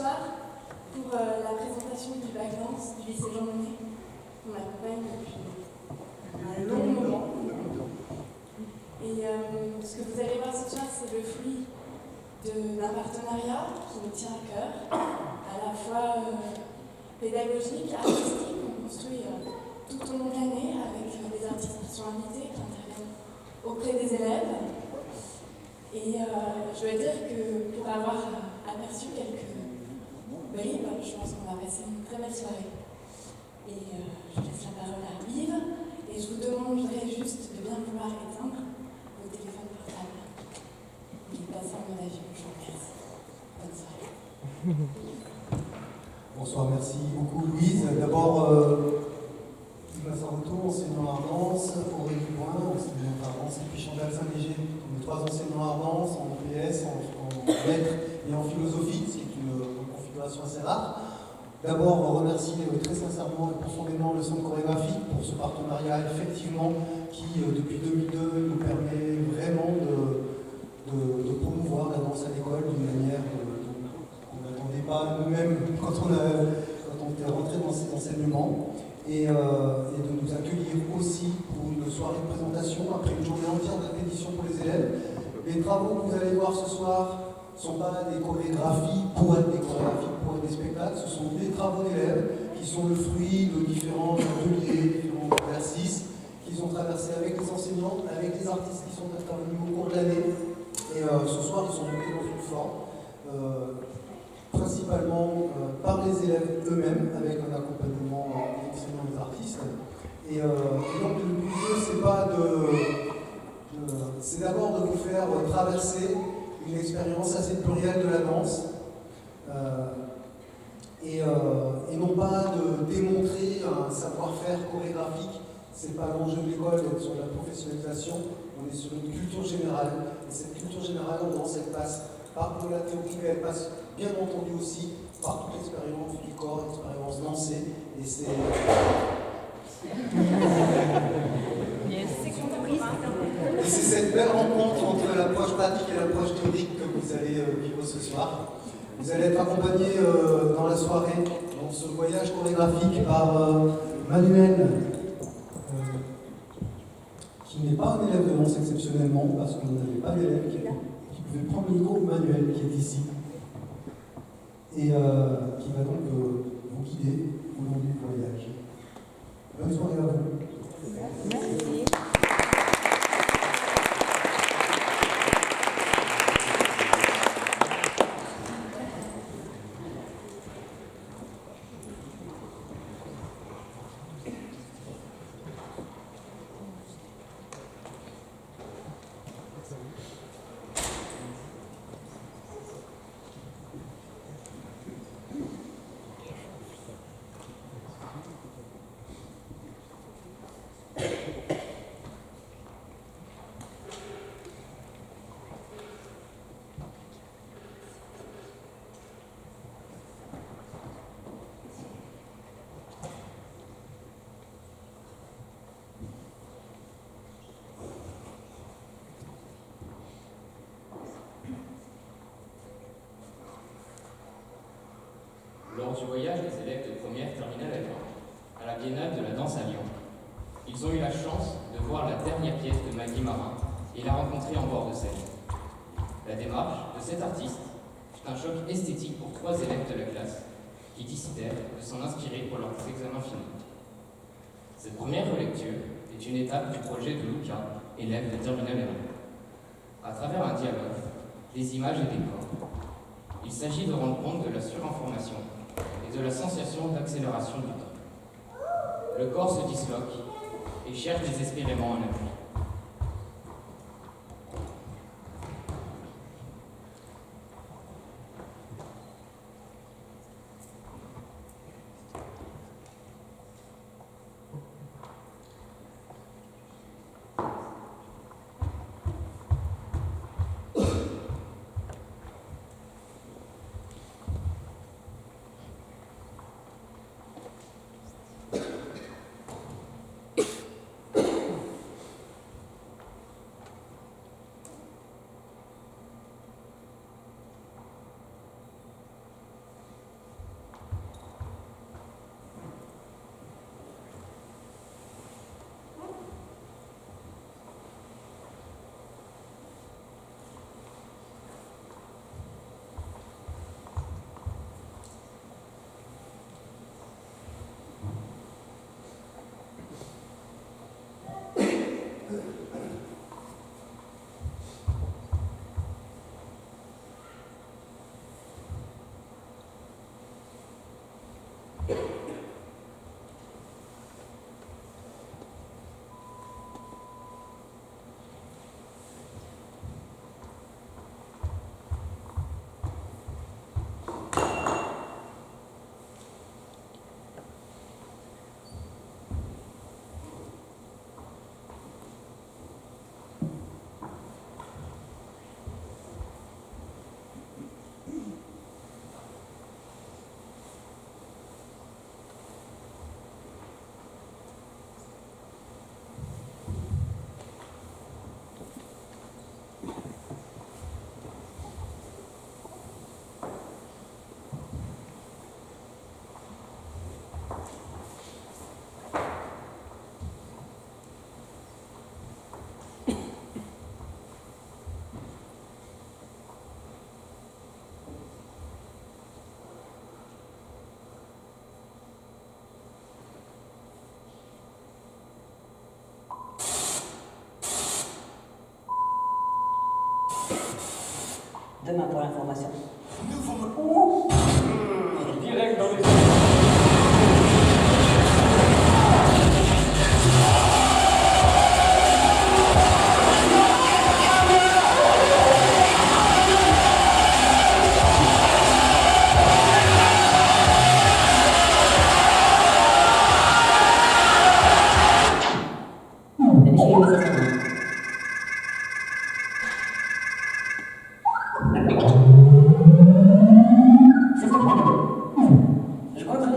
soir pour la présentation du bac danse du lycée Jean Monnet, qu'on accompagne depuis un long moment. Et ce que vous allez voir ce soir, c'est le fruit d'un partenariat qui nous tient à cœur, à la fois pédagogique, artistique. On construit tout au long de l'année avec des artistes qui sont invités, qui interviennent auprès des élèves. Et je dois dire que pour avoir aperçu quelques bribes, je pense qu'on va passer une très belle soirée. Et je laisse la parole à Yves, et je vous demanderai juste de bien vouloir éteindre vos téléphones portables. Et passer en mode avion, je vous remercie. Bonne soirée. Bonsoir, merci beaucoup Louise. D'abord, Yves Massaroto, enseignant art danse, Aurélie Boin, enseignant art danse, et puis Chantal Saint-Léger, mes 3 enseignants art danse, en PS, en lettres et en philosophie, ce qui est une configuration assez rare. D'abord, remercier très sincèrement et profondément le Centre chorégraphique pour ce partenariat, effectivement, qui, depuis 2002, nous permet vraiment de promouvoir la danse à l'école d'une manière qu'on n'attendait pas nous-mêmes quand on est rentré dans ces enseignements, et de nous accueillir aussi pour une soirée de présentation après une journée entière de répétition pour les élèves. Les travaux que vous allez voir ce soir ne sont pas des chorégraphies pour être des chorégraphies, pour être des spectacles, ce sont des travaux d'élèves qui sont le fruit de différents ateliers, différents exercices qu'ils ont traversés avec les enseignants, avec les artistes qui sont intervenus au cours de l'année. Et ce soir, ils sont montés dans une forme, principalement par les élèves eux-mêmes, avec un accompagnement des enseignants et des artistes. Et donc le but, c'est d'abord de vous faire traverser une expérience assez plurielle de la danse, et non pas de démontrer un savoir-faire chorégraphique. C'est pas l'enjeu de l'école d'être sur la professionnalisation, on est sur une culture générale, et cette culture générale en danse, elle passe par de la théorie, mais elle passe bien entendu aussi par toute l'expérience du corps, l'expérience dansée, et c'est... Et c'est cette belle rencontre entre l'approche pratique et l'approche théorique que vous allez vivre ce soir. Vous allez être accompagnés dans la soirée, dans ce voyage chorégraphique, par Manuel, qui n'est pas un élève de danse exceptionnellement, parce qu'on n'avait pas d'élève qui pouvait prendre le micro. Manuel, qui est ici, et qui va donc vous guider au long du voyage. Bonne soirée à vous. Merci. Lors du voyage des élèves de première terminale à la Biennale de la danse à Lyon, ils ont eu la chance de voir la dernière pièce de Maggie Marin et la rencontrer en bord de scène. La démarche de cet artiste fut un choc esthétique pour 3 élèves de la classe qui décidèrent de s'en inspirer pour leurs examens finaux. Cette première relecture est une étape du projet de Luca, élève de terminale R1. À travers un dialogue, des images et des corps, il s'agit de rendre compte de la surinformation et de la sensation d'accélération du temps. Le corps se disloque et cherche désespérément un appui. Demain pour l'information. Direct dans les... Je crois que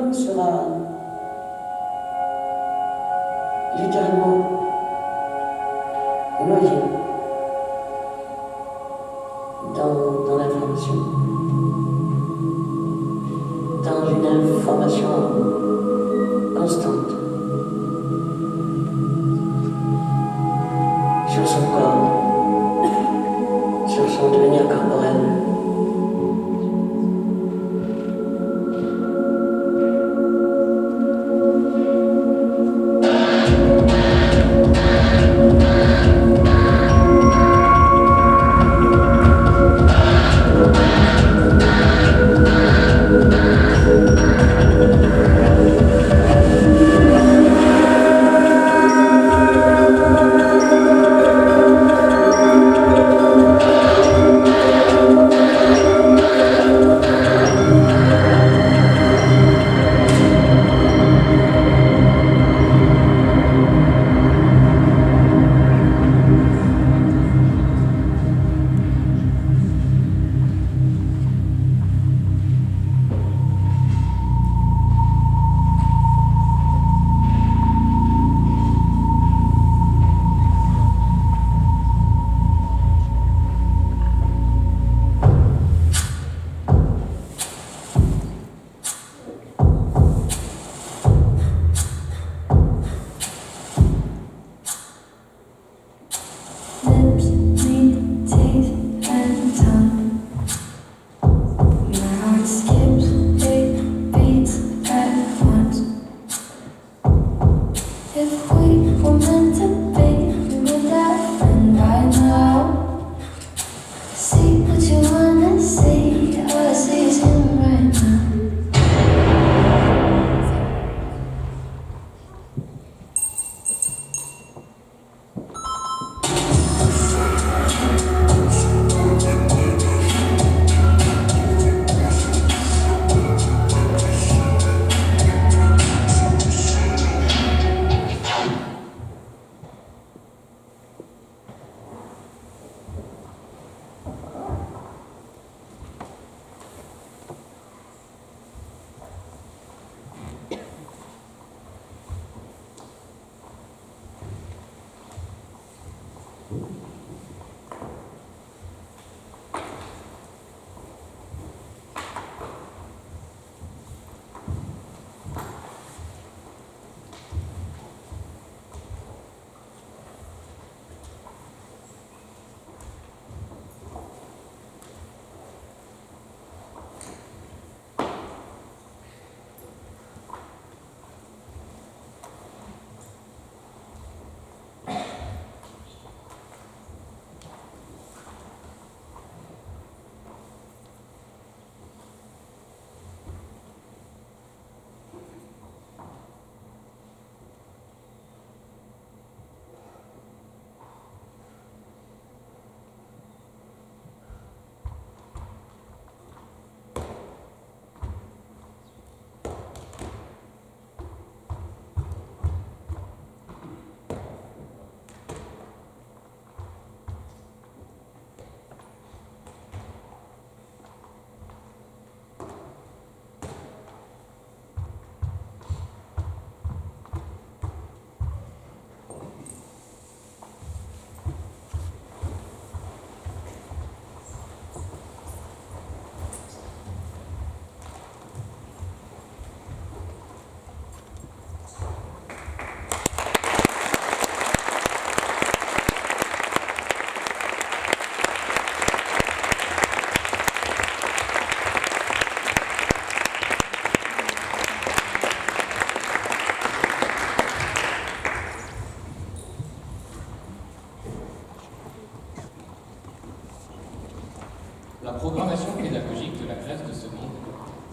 La programmation pédagogique de la classe de seconde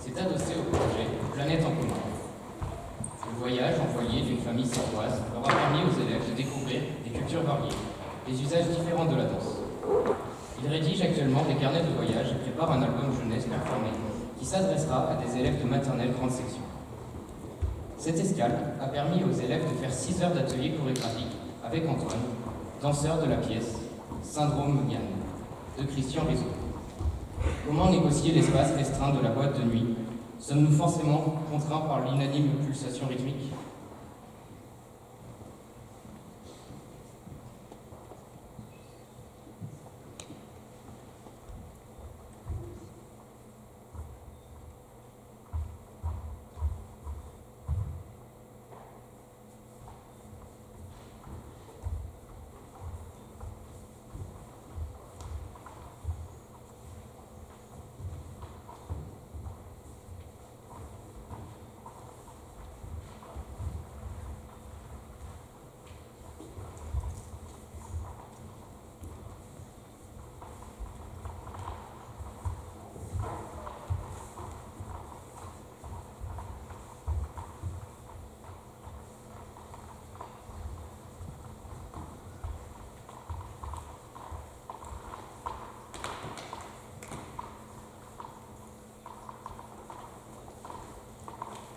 s'est adossée au projet Planète en commun. Le voyage en foyer d'une famille sartoise leur a permis aux élèves de découvrir des cultures variées, des usages différents de la danse. Ils rédigent actuellement des carnets de voyage et préparent un album jeunesse performé qui s'adressera à des élèves de maternelle grande section. Cette escale a permis aux élèves de faire 6 heures d'atelier chorégraphique avec Antoine, danseur de la pièce Syndrome Yann de Christian Rizzo. Comment négocier l'espace restreint de la boîte de nuit? Sommes-nous forcément contraints par l'inanime pulsation rythmique?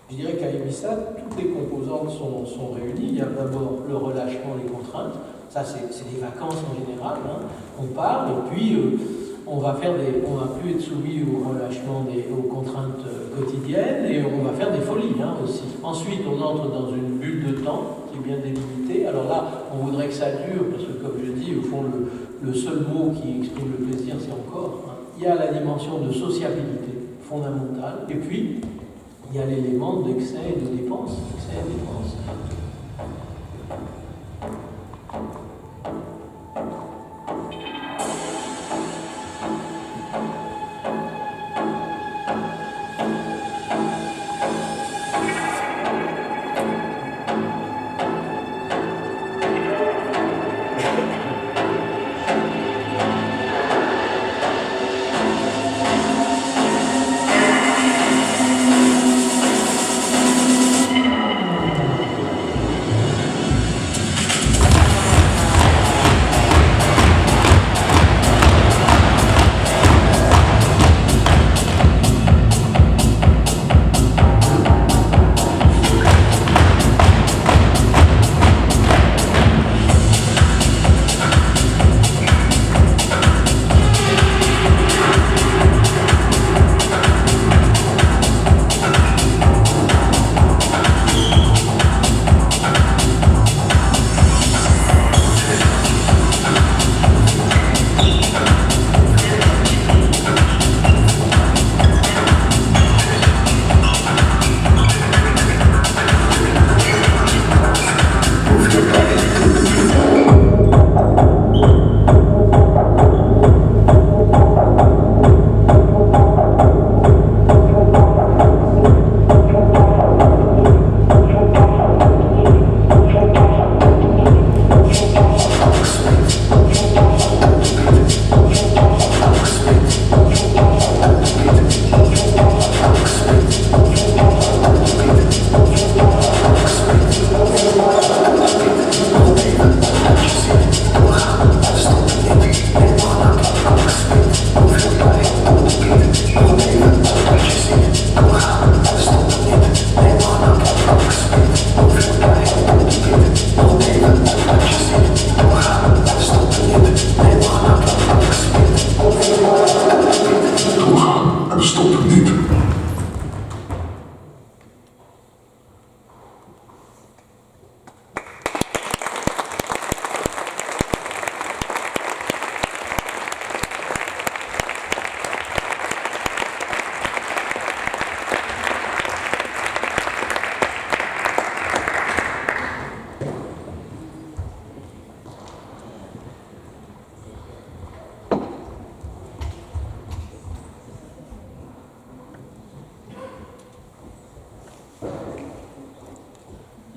Je dirais qu'à Ibiza, toutes les composantes sont réunies. Il y a d'abord le relâchement des contraintes. Ça, c'est des vacances en général. Hein. On part et puis on va plus être soumis au relâchement aux contraintes quotidiennes et on va faire des folies aussi. Ensuite, on entre dans une bulle de temps qui est bien délimitée. Alors là, on voudrait que ça dure parce que, comme je dis, au fond, le seul mot qui exprime le plaisir, c'est encore. Hein. Il y a la dimension de sociabilité fondamentale et puis il y a l'élément d'excès et de dépenses.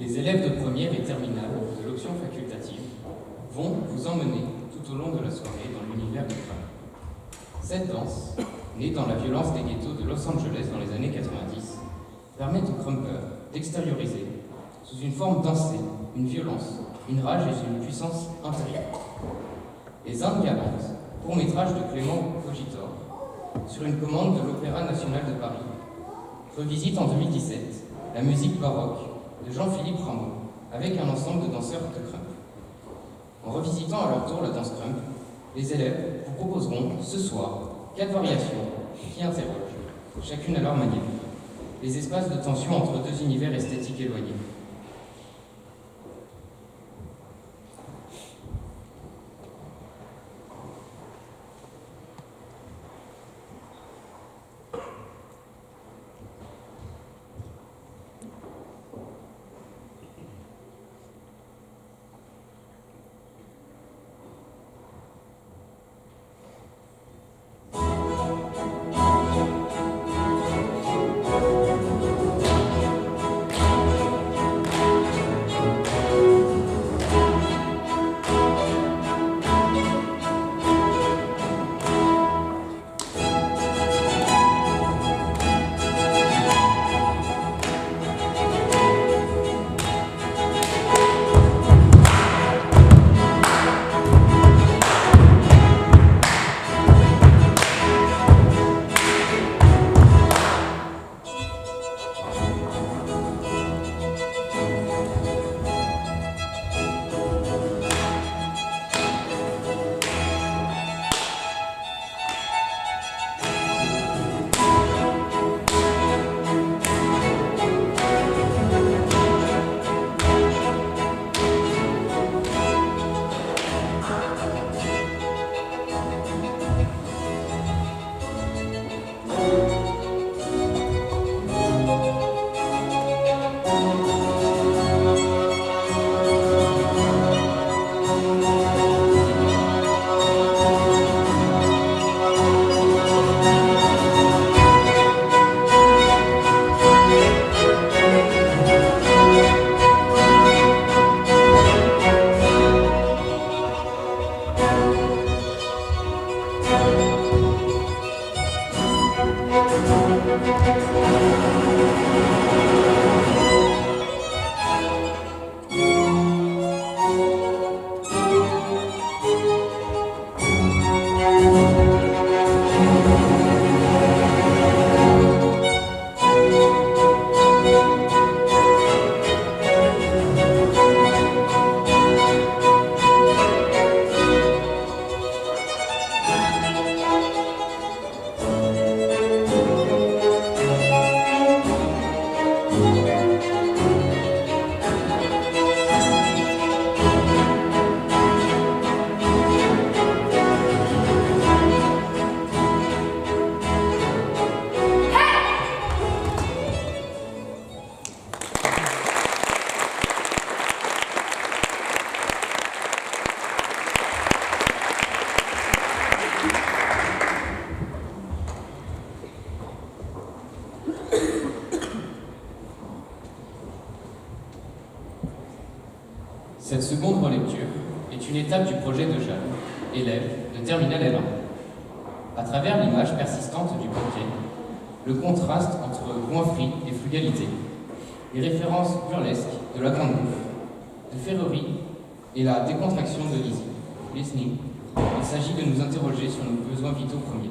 Les élèves de première et terminale de l'option facultative vont vous emmener tout au long de la soirée dans l'univers du crâne. Cette danse, née dans la violence des ghettos de Los Angeles dans les années 90, permet aux Krumpers d'extérioriser, sous une forme dansée, une violence, une rage et une puissance intérieure. Les Indes galantes, court-métrage de Clément Cogitor, sur une commande de l'Opéra national de Paris, revisite en 2017 la musique baroque de Jean-Philippe Rameau avec un ensemble de danseurs de Krump. En revisitant à leur tour la danse Krump, les élèves vous proposeront ce soir 4 variations qui interrogent, chacune à leur manière, les espaces de tension entre deux univers esthétiques éloignés. Cette seconde relecture est une étape du projet de Jeanne, élève de Terminale L1. À travers l'image persistante du banquet, le contraste entre goinfrerie et frugalité, les références burlesques de la grande bouffe, de Ferrerie et la décontraction de Lizzie, listening, il s'agit de nous interroger sur nos besoins vitaux premiers.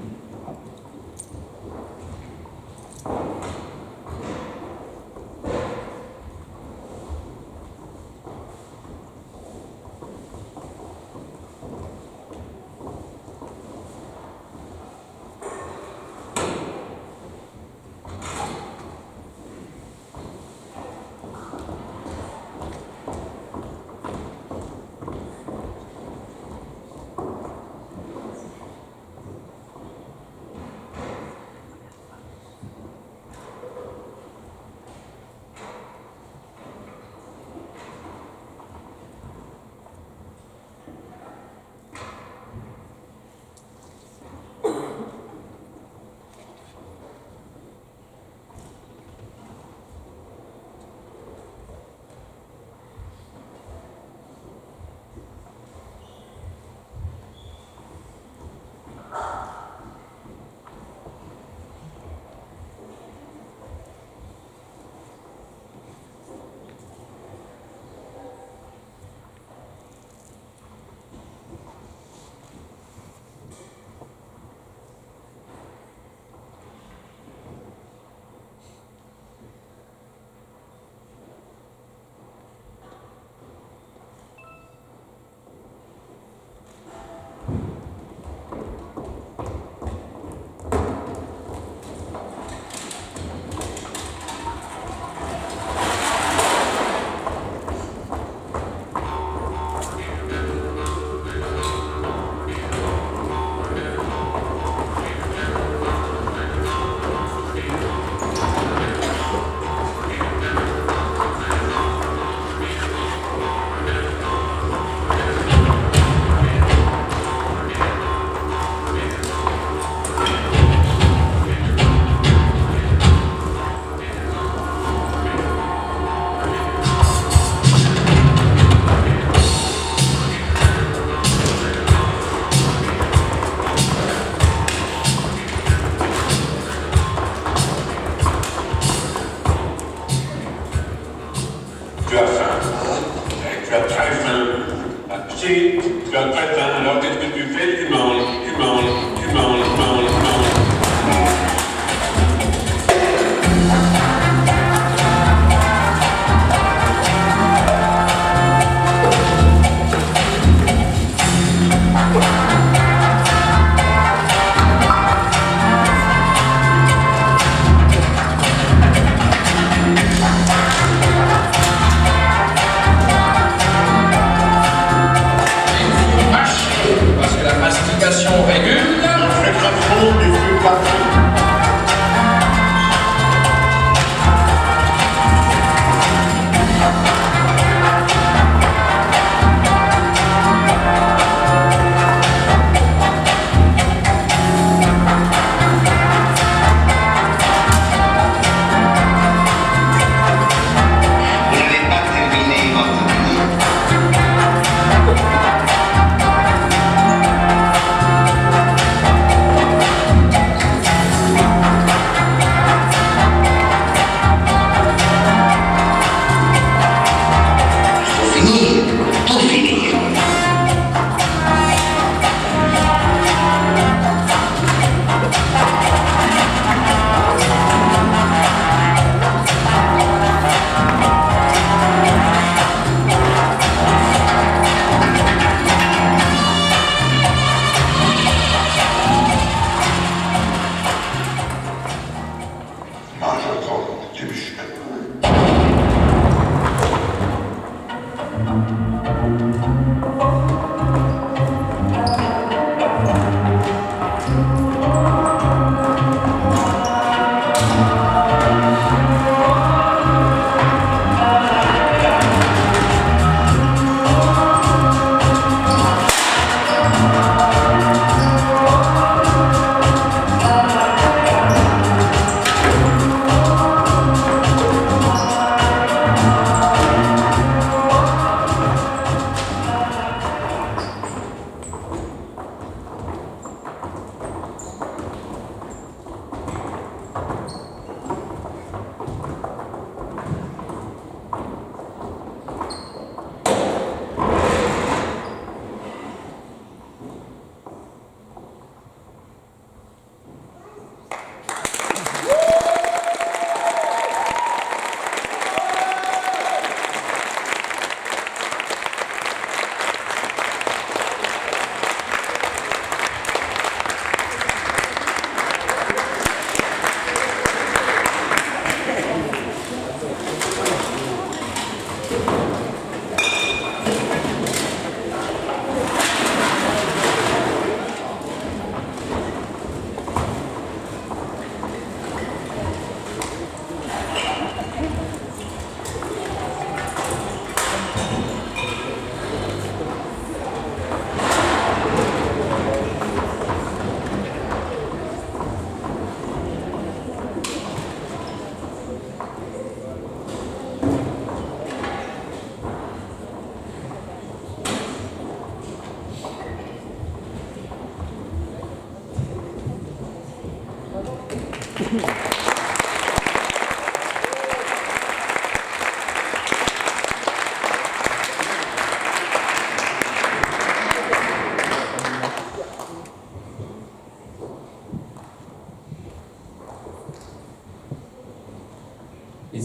Les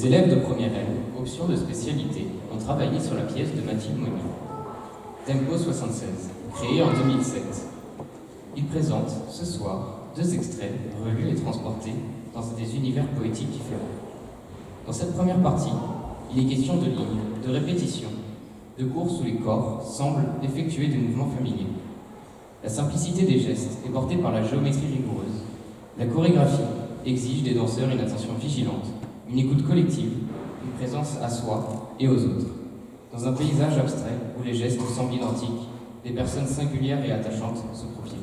élèves de première L, option de spécialité, ont travaillé sur la pièce de Mathilde Monnier, Tempo 76, créée en 2007. Ils présentent ce soir 2 extraits relus et transportés dans des univers poétiques différents. Dans cette première partie, il est question de lignes, de répétitions, de courses où les corps semblent effectuer des mouvements familiers. La simplicité des gestes est portée par la géométrie rigoureuse. La chorégraphie exige des danseurs une attention vigilante, une écoute collective, une présence à soi et aux autres. Dans un paysage abstrait où les gestes semblent identiques, des personnes singulières et attachantes se profilent.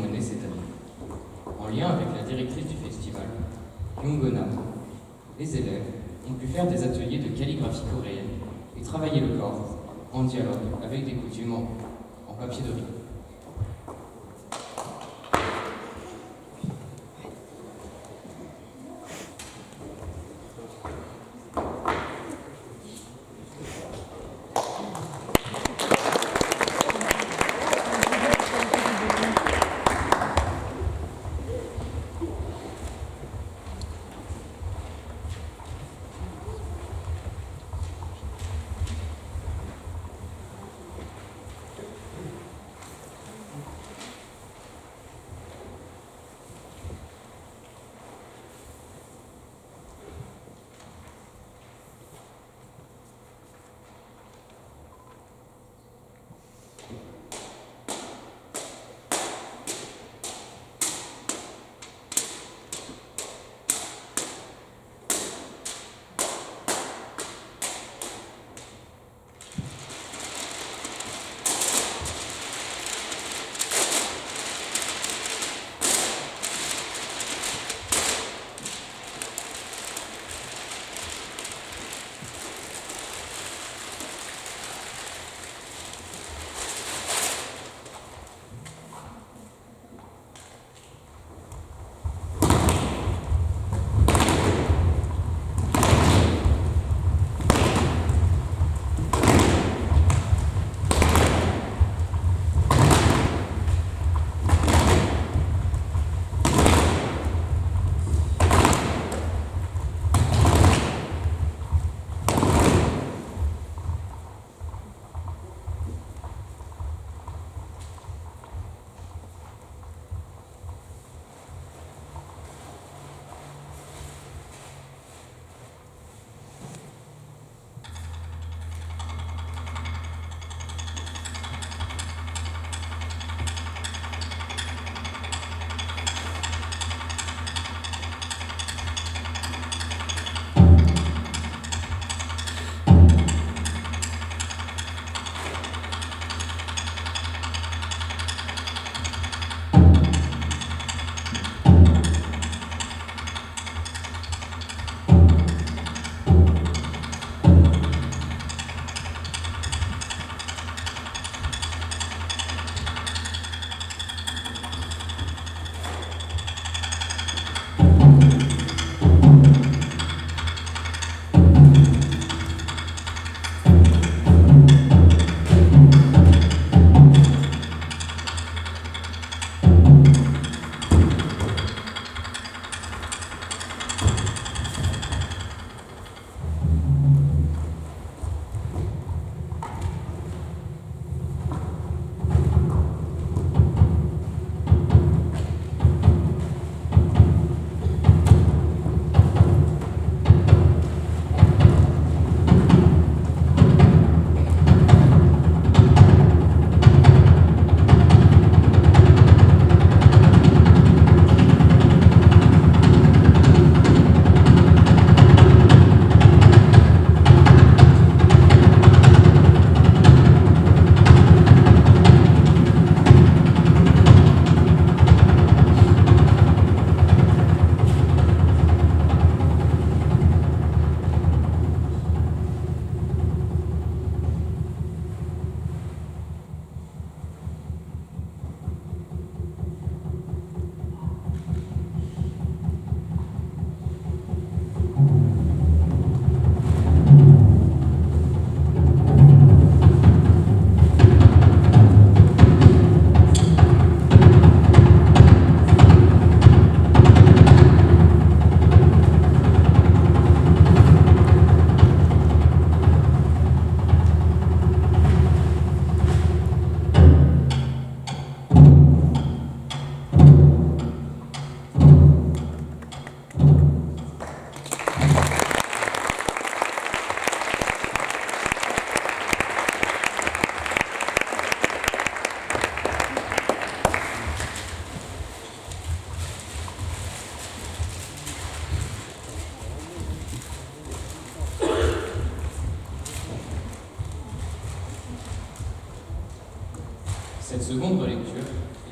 mener cette année. En lien avec la directrice du festival, Yongona, les élèves ont pu faire des ateliers de calligraphie coréenne et travailler le corps en dialogue avec des coutumes en papier de riz.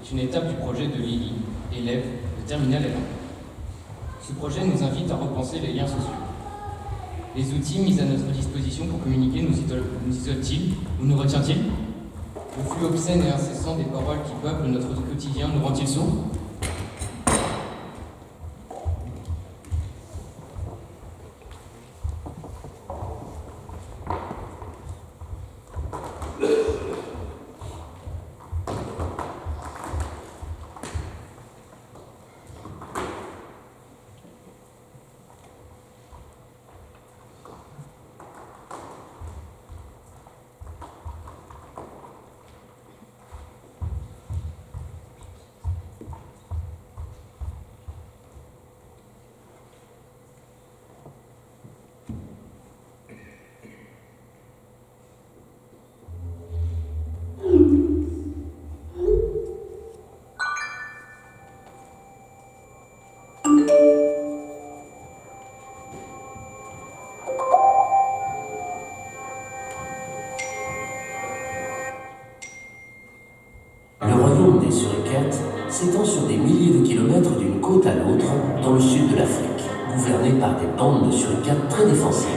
est une étape du projet de Lily, élève de Terminal L1. Ce projet nous invite à repenser les liens sociaux. Les outils mis à notre disposition pour communiquer nous isolent-ils ou nous retient-ils? Le flux obscène et incessant des paroles qui peuplent notre quotidien nous rend-il sourds? Le royaume des Suricates s'étend sur des milliers de kilomètres d'une côte à l'autre dans le sud de l'Afrique, gouverné par des bandes de Suricates très défensives.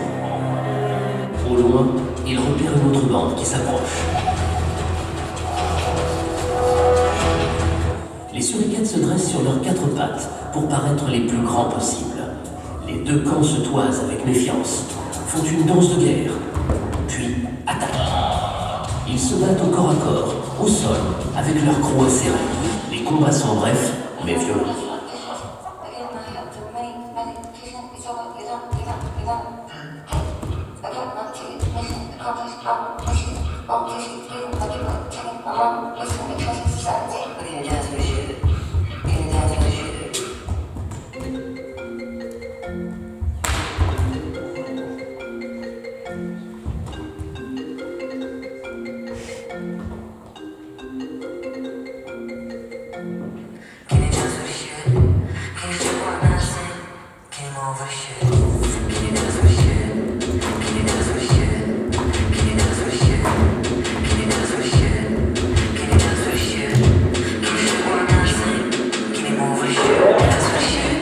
Au loin, ils repèrent une autre bande qui s'approche. Les Suricates se dressent sur leurs quatre pattes pour paraître les plus grands possibles. Les deux camps se toisent avec méfiance, font une danse de guerre, puis attaquent. Ils se battent au corps à corps, au sol, avec leurs crocs serrés. Les combats sont brefs, mais violents.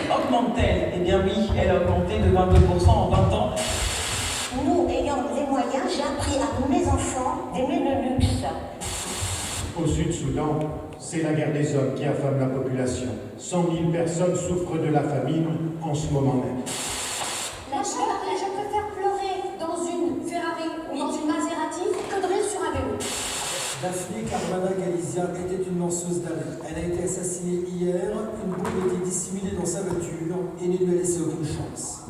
Augmente-t-elle? Eh bien oui, elle a augmenté de 22% en 20 ans. Nous, ayant les moyens, j'ai appris à mes enfants d'aimer le luxe. Au Sud-Soudan, c'est la guerre des hommes qui affame la population. 100 000 personnes souffrent de la famine en ce moment même. Je préfère pleurer dans une Ferrari ou dans une Maserati que de rire sur un vélo. Daphne Caruana Galizia était une lanceuse d'alerte. Elle a été assassinée hier, une bombe était dissimulée dans sa voiture et ne lui a laissé aucune chance.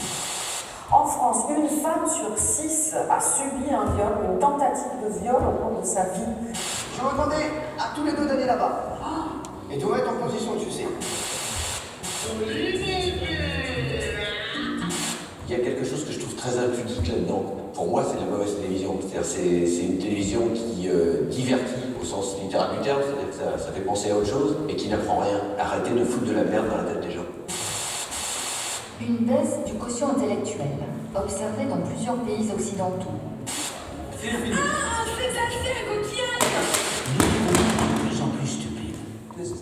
En France, une femme sur 6 a subi un viol, une tentative de viol au cours de sa vie. Je vais demander à tous les deux d'aller là-bas. Et de vous mettre en position, tu sais. Il y a quelque chose que je trouve très impudique là-dedans. Pour moi, c'est de la mauvaise télévision. C'est-à-dire c'est une télévision qui divertit au sens littéral du terme, c'est-à-dire que ça fait penser à autre chose, mais qui n'apprend rien. Arrêtez de foutre de la merde dans la tête des gens. Une baisse du quotient intellectuel, observée dans plusieurs pays occidentaux. Ah, c'est un coquillage! De plus en plus stupide.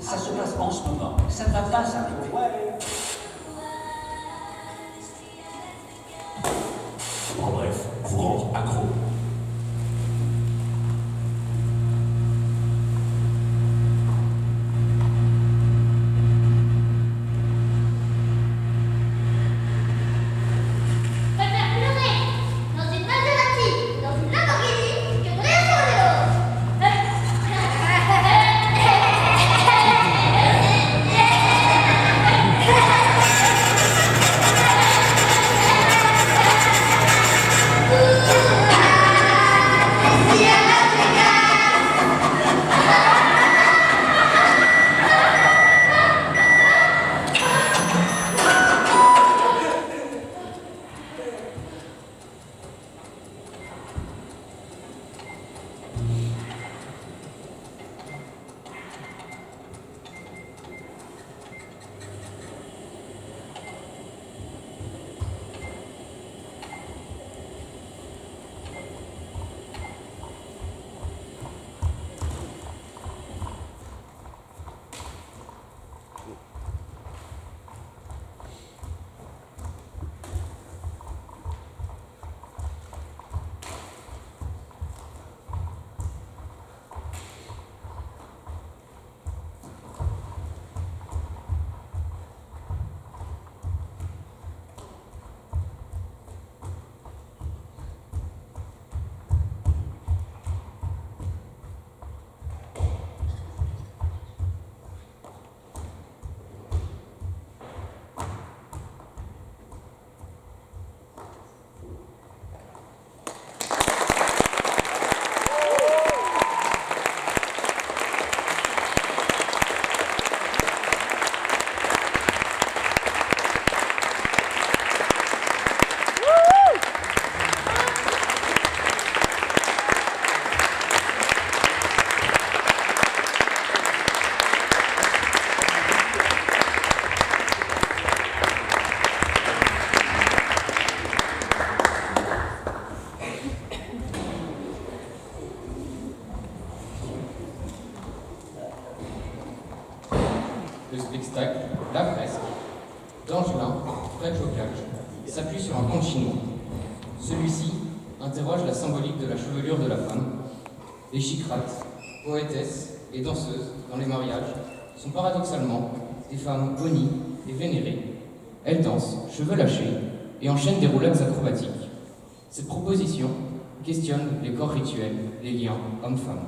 Ça se passe en ce moment. Ça ne va pas s'arrêter. Ouais. En bref, vous rendre accro. Ha ha ha! spectacle, la fresque, d'Angelin, près de Jocage, s'appuie sur un conte chinois. Celui-ci interroge la symbolique de la chevelure de la femme. Les chicrates, poétesses et danseuses dans les mariages sont paradoxalement des femmes bonnies et vénérées. Elles dansent, cheveux lâchés, et enchaînent des roulades acrobatiques. Cette proposition questionne les corps rituels, les liens hommes-femmes.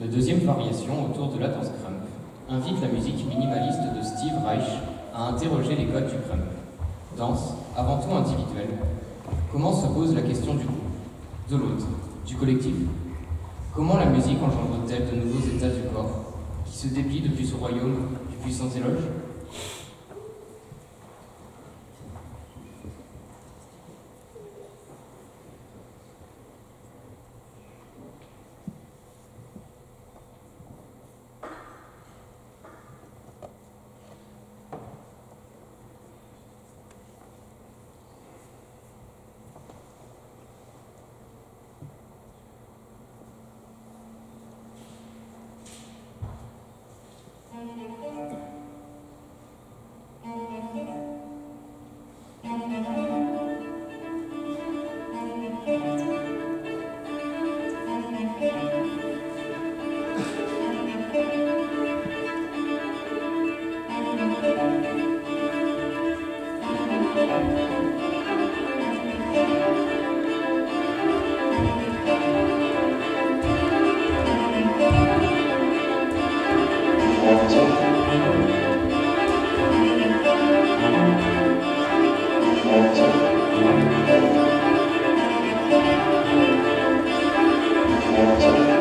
La deuxième variation autour de la danse crump invite la musique minimaliste de Steve Reich à interroger les codes du crump. Danse, avant tout individuelle, comment se pose la question du groupe, de l'autre, du collectif? Comment la musique engendre-t-elle de nouveaux états du corps, qui se déplient depuis ce royaume du puissant éloge? Thank you.